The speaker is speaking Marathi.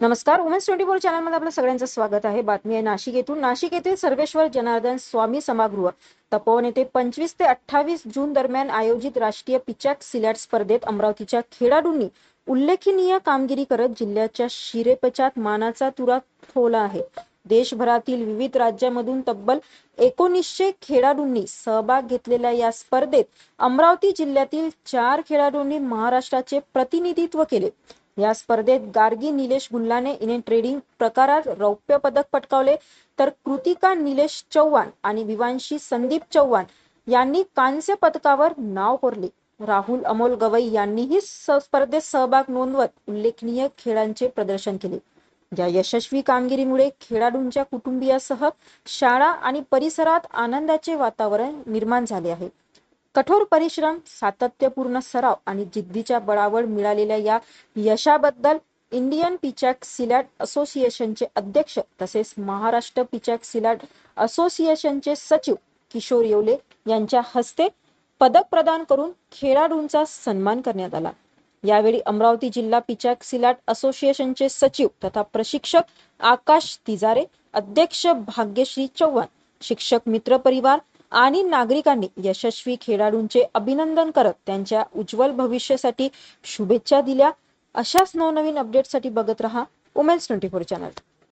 नमस्कार. वुमेन्स 24 चॅनलमध्ये आपलं सगळ्यांचं स्वागत आहे. बातमी आहे नाशिक येथून. नाशिक येथील सर्वेश्वर जनार्दन स्वामी सभागृह तपोवन येथे 25 ते 28 जून दरम्यान आयोजित राष्ट्रीय पिचॅक सिलॅट स्पर्धेत अमरावतीच्या खेळाडूंनी उल्लेखनीय कामगिरी करत जिल्ह्याच्या शिरेपच्यात मानाचा तुरा ठोवला आहे. देशभरातील विविध राज्यांमधून तब्बल 1900 खेळाडूंनी सहभाग घेतलेल्या या स्पर्धेत अमरावती जिल्ह्यातील 4 खेळाडूंनी महाराष्ट्राचे प्रतिनिधित्व केले. या स्पर्धेत गार्गी निलेश गुल्हाने हिने ट्रेडिंग प्रकारात रौप्य पदक पटकावले, तर कृतिका निलेश चव्हाण आणि विवांशी संदीप चव्हाण यांनी कांस्य पदकावर नाव कोरले. राहुल अमोल गवई यांनीही स्पर्धेत सहभाग नोंदवत उल्लेखनीय खेळांचे प्रदर्शन केले. या यशस्वी कामगिरीमुळे खेळाडूंच्या कुटुंबियासह शाळा आणि परिसरात आनंदाचे वातावरण निर्माण झाले आहे. कठोर परिश्रम, सातत्यपूर्ण सराव आणि जिद्दीच्या बळावर मिळालेल्या या यशाबद्दल इंडियन पिचॅक सिलॅट असोसिएशनचे अध्यक्ष तसेच महाराष्ट्र पिचॅक सिलॅट असोसिएशनचे सचिव किशोर येवले यांच्या हस्ते पदक प्रदान करून खेळाडूंचा सन्मान करण्यात आला. यावेळी अमरावती जिल्हा पिचॅक सिलॅट असोसिएशनचे सचिव तथा प्रशिक्षक आकाश तिजारे, अध्यक्ष भाग्यश्री चव्हाण, शिक्षक मित्र परिवार आणि नागरिकांनी यशस्वी खेळाडूंचे अभिनंदन करत त्यांच्या उज्ज्वल भविष्यासाठी शुभेच्छा दिल्या. अशाच नवनवीन अपडेटसाठी बघत रहा वुमेन्स 24 चॅनल.